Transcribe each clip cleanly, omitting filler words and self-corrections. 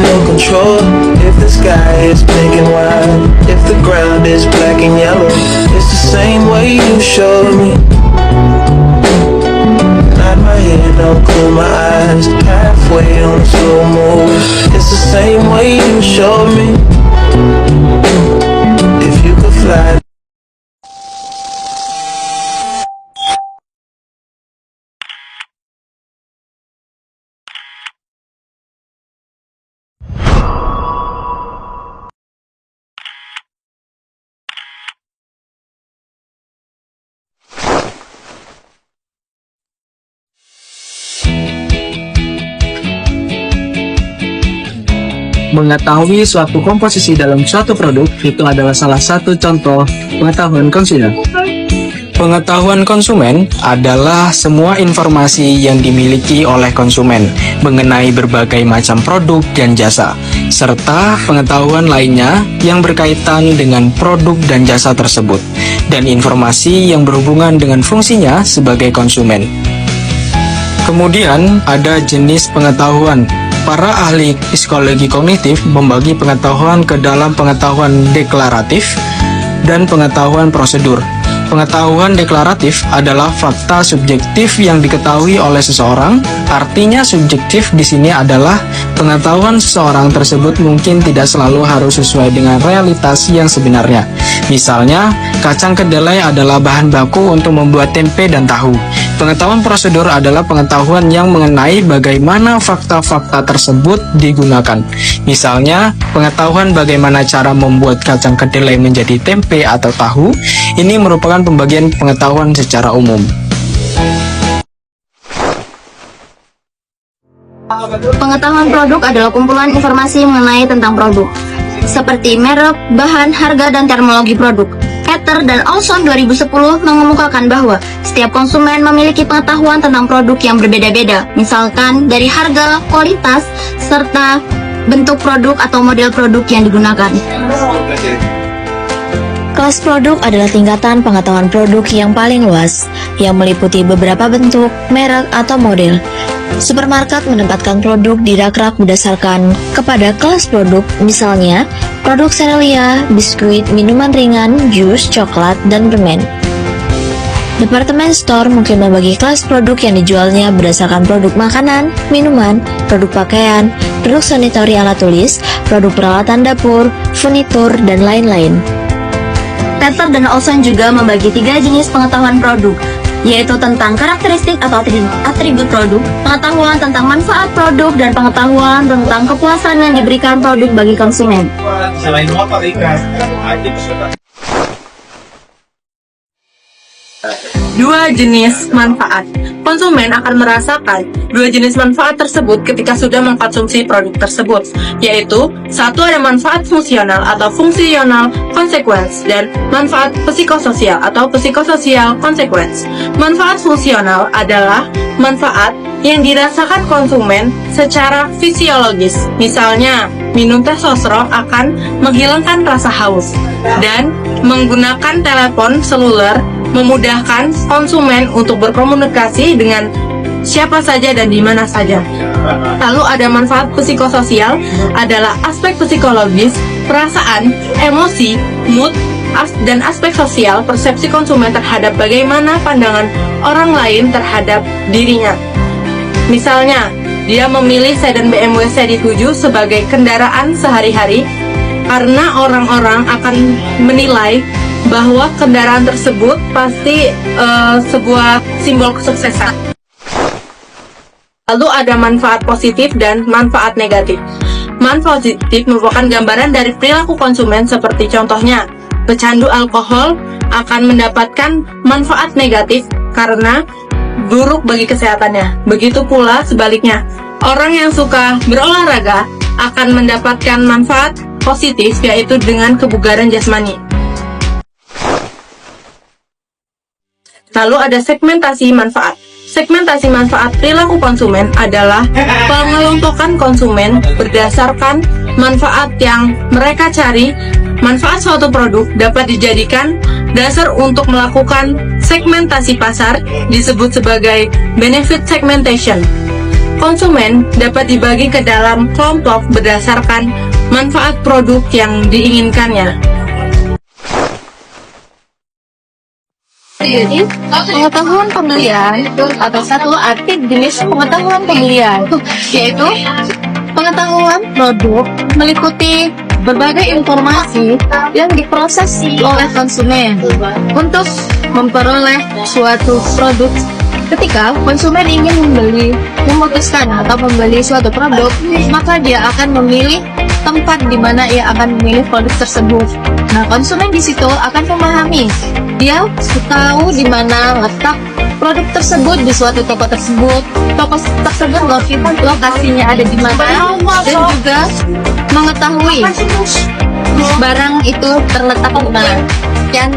no control. If the sky is pink and white, if the ground is black and yellow, it's the same way you showed me. Nod my head, don't close my eyes, halfway on a slow move. It's the same way you showed me. If you could fly. Mengetahui suatu komposisi dalam suatu produk itu adalah salah satu contoh pengetahuan konsumen. Pengetahuan konsumen adalah semua informasi yang dimiliki oleh konsumen mengenai berbagai macam produk dan jasa, serta pengetahuan lainnya yang berkaitan dengan produk dan jasa tersebut, dan informasi yang berhubungan dengan fungsinya sebagai konsumen. Kemudian ada jenis pengetahuan. Para ahli psikologi kognitif membagi pengetahuan ke dalam pengetahuan deklaratif dan pengetahuan prosedur. Pengetahuan deklaratif adalah fakta subjektif yang diketahui oleh seseorang. Artinya subjektif di sini adalah pengetahuan seseorang tersebut mungkin tidak selalu harus sesuai dengan realitas yang sebenarnya. Misalnya, kacang kedelai adalah bahan baku untuk membuat tempe dan tahu. Pengetahuan prosedur adalah pengetahuan yang mengenai bagaimana fakta-fakta tersebut digunakan. Misalnya, pengetahuan bagaimana cara membuat kacang kedelai menjadi tempe atau tahu. Ini merupakan pembagian pengetahuan secara umum. Pengetahuan produk adalah kumpulan informasi mengenai tentang produk, seperti merek, bahan, harga, dan terminologi produk. Peter dan Olson 2010 mengemukakan bahwa setiap konsumen memiliki pengetahuan tentang produk yang berbeda-beda, misalkan dari harga, kualitas, serta bentuk produk atau model produk yang digunakan. Kelas produk adalah tingkatan pengetahuan produk yang paling luas, yang meliputi beberapa bentuk, merek, atau model. Supermarket menempatkan produk di rak-rak berdasarkan kepada kelas produk, misalnya produk serealia, biskuit, minuman ringan, jus, coklat, dan permen. Departemen store mungkin membagi kelas produk yang dijualnya berdasarkan produk makanan, minuman, produk pakaian, produk sanitary alat tulis, produk peralatan dapur, furnitur, dan lain-lain. Peter dan Olson juga membagi 3 jenis pengetahuan produk, yaitu tentang karakteristik atau atribut produk, pengetahuan tentang manfaat produk, dan pengetahuan tentang kepuasan yang diberikan produk bagi konsumen. Dua jenis manfaat. Konsumen akan merasakan dua jenis manfaat tersebut ketika sudah mengkonsumsi produk tersebut, yaitu satu ada manfaat fungsional atau fungsional consequence dan manfaat psikososial atau psikososial consequence. Manfaat fungsional adalah manfaat yang dirasakan konsumen secara fisiologis. Misalnya, minum teh sosro akan menghilangkan rasa haus, dan menggunakan telepon seluler memudahkan konsumen untuk berkomunikasi dengan siapa saja dan di mana saja. Lalu ada manfaat psikososial, adalah aspek psikologis, perasaan, emosi, mood, dan aspek sosial, persepsi konsumen terhadap bagaimana pandangan orang lain terhadap dirinya. Misalnya, dia memilih sedan BMW CD7 sebagai kendaraan sehari-hari karena orang-orang akan menilai bahwa kendaraan tersebut pasti sebuah simbol kesuksesan. Lalu ada manfaat positif dan manfaat negatif. Manfaat positif merupakan gambaran dari perilaku konsumen, seperti contohnya, pecandu alkohol akan mendapatkan manfaat negatif karena buruk bagi kesehatannya. Begitu pula sebaliknya, orang yang suka berolahraga akan mendapatkan manfaat positif, yaitu dengan kebugaran jasmani. Lalu ada segmentasi manfaat. Segmentasi manfaat perilaku konsumen adalah pengelompokan konsumen berdasarkan manfaat yang mereka cari. Manfaat suatu produk dapat dijadikan dasar untuk melakukan segmentasi pasar, disebut sebagai benefit segmentation. Konsumen dapat dibagi ke dalam kelompok berdasarkan manfaat produk yang diinginkannya. Pengetahuan pembelian atau satu arti jenis pengetahuan pembelian, yaitu pengetahuan produk meliputi berbagai informasi yang diproses oleh konsumen untuk memperoleh suatu produk. Ketika konsumen ingin memutuskan atau membeli suatu produk, maka dia akan memilih tempat di mana ia akan memilih produk tersebut. Nah, konsumen di situ akan memahami, dia tahu di mana letak produk tersebut di suatu toko tersebut. Toko tersebut lokasinya ada di mana, dan juga mengetahui barang itu terletak di mana. Sekian,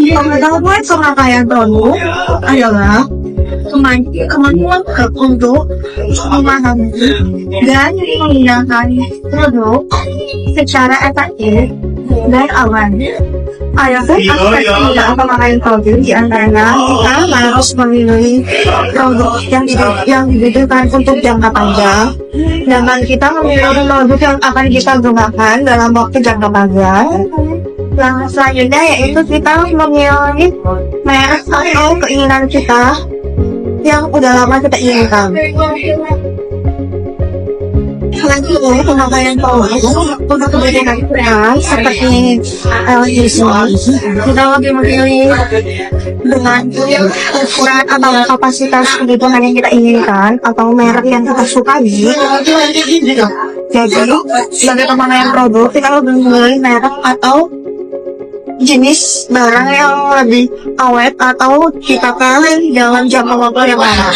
Pengetahuan pemakaian produk adalah kemampuan untuk memahami dan menggunakan produk secara efektif dan aman. Ada aspek penggunaan pemakaian produk, di antaranya kita harus memilih produk yang dibutuhkan untuk jangka panjang, dan kita memilih produk yang akan kita gunakan dalam waktu jangka panjang. Yang selanjutnya yaitu kita memilih merek atau keinginan kita yang udah lama kita inginkan. Selanjutnya pemakaian produk untuk kebutuhan kita seperti kita lebih memilih dengan ukuran atau kapasitas kebutuhan yang kita inginkan atau merek yang kita sukai. Jadi sebagai pemakaian produk kita lebih memilih merek atau jenis barang yang lebih awet atau kita pakai dalam jangka waktu yang lama.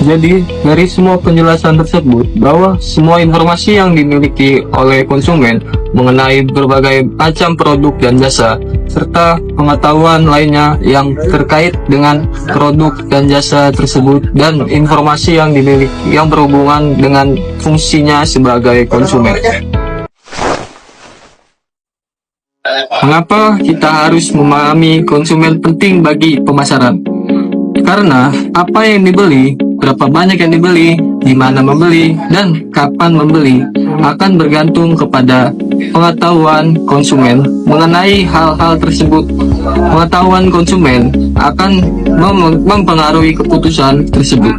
Jadi, dari semua penjelasan tersebut, bahwa semua informasi yang dimiliki oleh konsumen mengenai berbagai macam produk dan jasa, serta pengetahuan lainnya yang terkait dengan produk dan jasa tersebut, dan informasi yang dimiliki yang berhubungan dengan fungsinya sebagai konsumen. Mengapa kita harus memahami konsumen penting bagi pemasaran? Karena apa yang dibeli, berapa banyak yang dibeli, di mana membeli, dan kapan membeli akan bergantung kepada pengetahuan konsumen mengenai hal-hal tersebut. Pengetahuan konsumen akan mempengaruhi keputusan tersebut.